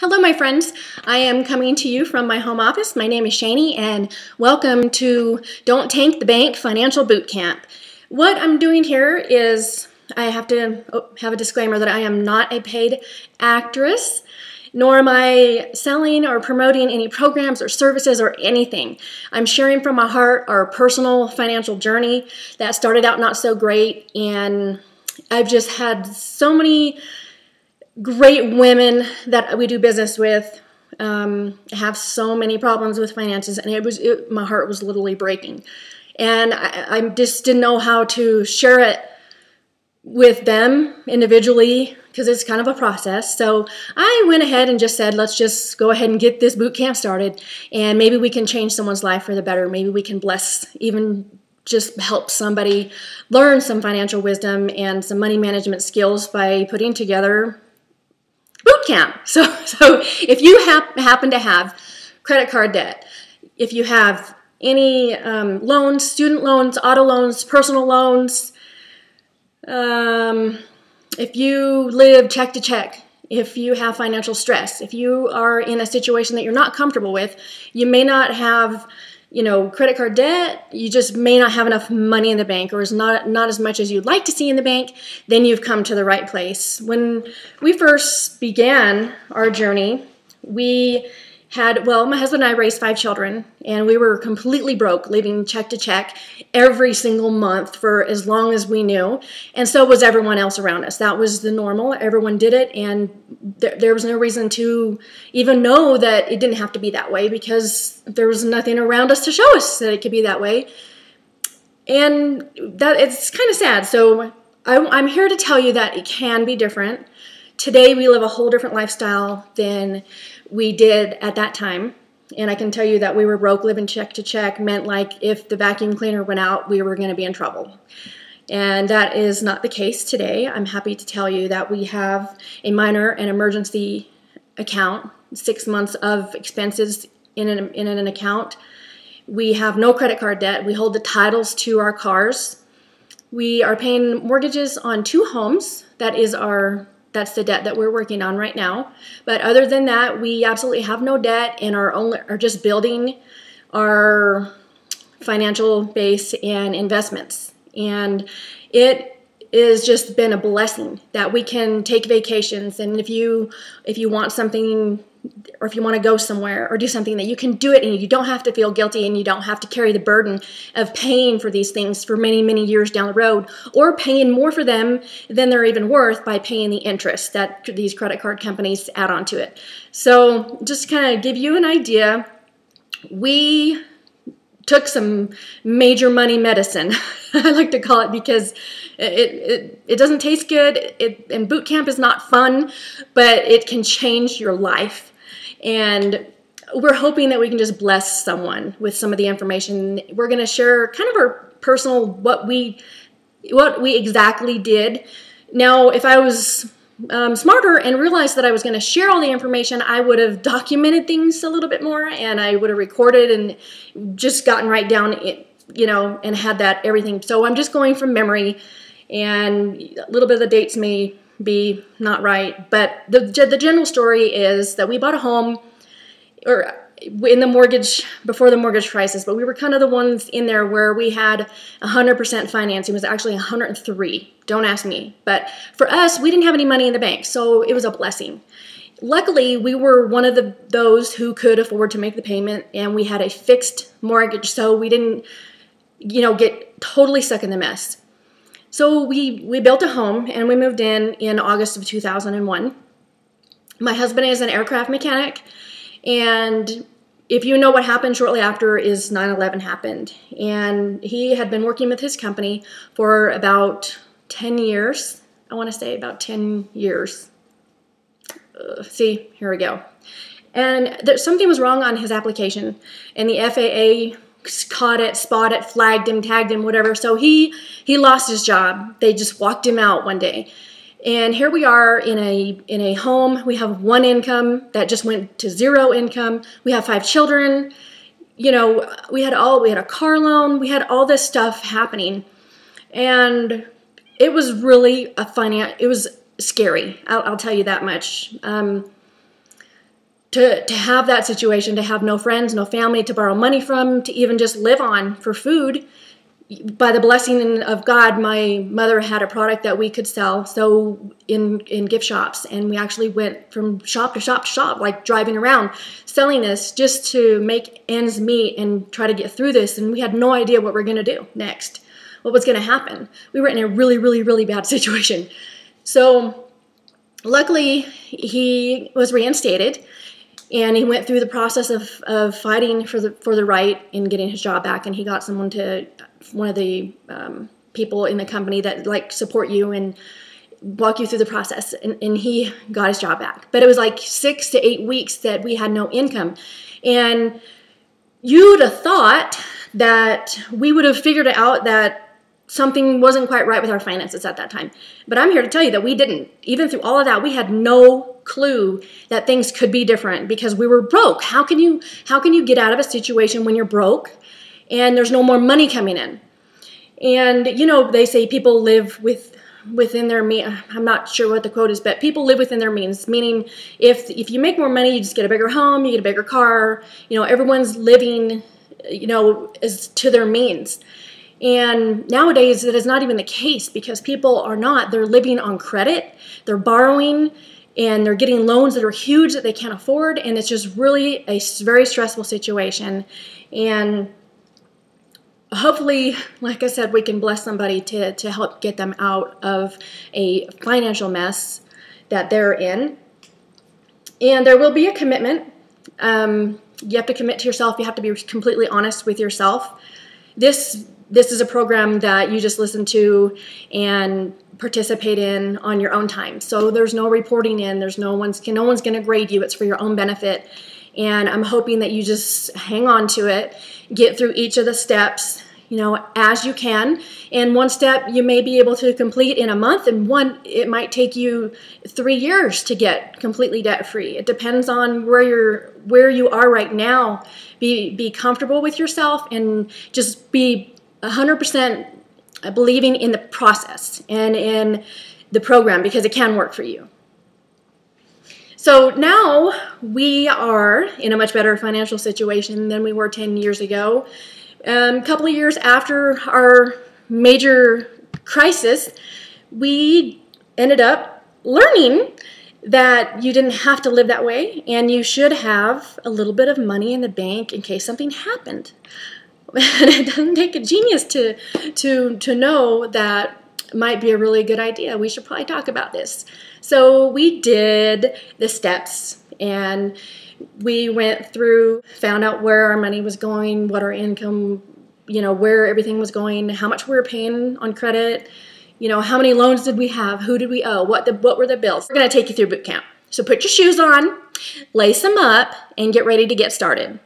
Hello, my friends. I am coming to you from my home office. My name is Shani, and welcome to Don't Tank the Bank Financial Boot Camp. What I'm doing here is I have to have a disclaimer that I am not a paid actress, nor am I selling or promoting any programs or services or anything. I'm sharing from my heart our personal financial journey that started out not so great, and I've just had so many great women that we do business with have so many problems with finances, and my heart was literally breaking. And I just didn't know how to share it with them individually because it's kind of a process. So I went ahead and just said, let's just go ahead and get this boot camp started, and maybe we can change someone's life for the better. Maybe we can just help somebody learn some financial wisdom and some money management skills by putting together boot camp. So if you happen to have credit card debt, if you have any loans, student loans, auto loans, personal loans, if you live check to check, if you have financial stress, if you are in a situation that you're not comfortable with, you may not have credit card debt, you just may not have enough money in the bank, or is not as much as you'd like to see in the bank, then you've come to the right place. When we first began our journey, my husband and I raised 5 children, and we were completely broke, living check to check every single month for as long as we knew, and so was everyone else around us. That was the normal. Everyone did it, and there was no reason to even know that it didn't have to be that way, because there was nothing around us to show us that it could be that way. And that it's kind of sad. So I'm here to tell you that it can be different. Today we live a whole different lifestyle than we did at that time. And I can tell you that we were broke, living check to check meant like if the vacuum cleaner went out, we were going to be in trouble. And that is not the case today. I'm happy to tell you that we have a minor and emergency account, 6 months of expenses in an account. We have no credit card debt. We hold the titles to our cars. We are paying mortgages on 2 homes. That's the debt that we're working on right now. But other than that, we absolutely have no debt and are just building our financial base and investments. And it has just been a blessing that we can take vacations. And if you want something, or if you want to go somewhere or do something, that you can do it, and you don't have to feel guilty, and you don't have to carry the burden of paying for these things for many, many years down the road, or paying more for them than they're even worth by paying the interest that these credit card companies add on to it. So just kind of give you an idea, we took some major money medicine, I like to call it, because it doesn't taste good, and boot camp is not fun, but it can change your life. And we're hoping that we can just bless someone with some of the information. We're going to share kind of our personal, what we exactly did. Now, if I was smarter and realized that I was going to share all the information, I would have documented things a little bit more, and I would have recorded and just gotten right down it, and had that everything. So I'm just going from memory, and a little bit of the dates may be not right, but the general story is that we bought a home before the mortgage crisis, but we were kind of the ones in there where we had 100% financing. It was actually 103. Don't ask me. But for us, we didn't have any money in the bank, so it was a blessing. Luckily, we were one of those who could afford to make the payment, and we had a fixed mortgage, so we didn't, get totally stuck in the mess. So we built a home, and we moved in August of 2001. My husband is an aircraft mechanic, and if you know what happened shortly after is 9/11 happened. And he had been working with his company for about 10 years. I want to say about 10 years. See, here we go. And something was wrong on his application, and the FAA caught it, spotted it, flagged him, tagged him, whatever. So he lost his job. They just walked him out one day. And here we are in a home. We have 1 income that just went to 0 income. We have 5 children. We had a car loan. We had all this stuff happening, and it was really it was scary. I'll tell you that much. to have that situation, to have no friends, no family to borrow money from, to even just live on for food. By the blessing of God, my mother had a product that we could sell, so in gift shops, and we actually went from shop to shop to shop, like driving around selling this just to make ends meet and try to get through this. And we had no idea what we're going to do next, what was going to happen. We were in a really, really, really bad situation. So luckily, he was reinstated, and he went through the process of fighting for the right and getting his job back. And he got someone to, one of the people in the company that like support you and walk you through the process. And he got his job back. But it was like 6 to 8 weeks that we had no income. And you'd have thought that we would have figured it out that something wasn't quite right with our finances at that time. But I'm here to tell you that we didn't. Even through all of that, we had no clue that things could be different because we were broke. How can you get out of a situation when you're broke and there's no more money coming in? And you know, they say people live within their means. I'm not sure what the quote is, but people live within their means, meaning if you make more money, you just get a bigger home, you get a bigger car. You know, everyone's living, you know, is to their means. And nowadays, it is not even the case because people are not. They're living on credit. They're borrowing, and they're getting loans that are huge that they can't afford. And it's just really a very stressful situation. And hopefully, like I said, we can bless somebody to help get them out of a financial mess that they're in. And there will be a commitment. You have to commit to yourself. You have to be completely honest with yourself. This is a program that you just listen to and participate in on your own time. So there's no reporting in. There's no one's going to grade you. It's for your own benefit. And I'm hoping that you just hang on to it, get through each of the steps, you know, as you can. And one step you may be able to complete in a month, and one it might take you 3 years to get completely debt free. It depends on where you are right now. Be comfortable with yourself and just be 100% believing in the process and in the program because it can work for you. So now we are in a much better financial situation than we were 10 years ago. A couple of years after our major crisis, we ended up learning that you didn't have to live that way and you should have a little bit of money in the bank in case something happened. And it doesn't take a genius to know that might be a really good idea. We should probably talk about this. So we did the steps and we went through, found out where our money was going, what our income, you know, where everything was going, how much we were paying on credit, you know, how many loans did we have, who did we owe, what were the bills. We're going to take you through boot camp. So put your shoes on, lace them up, and get ready to get started.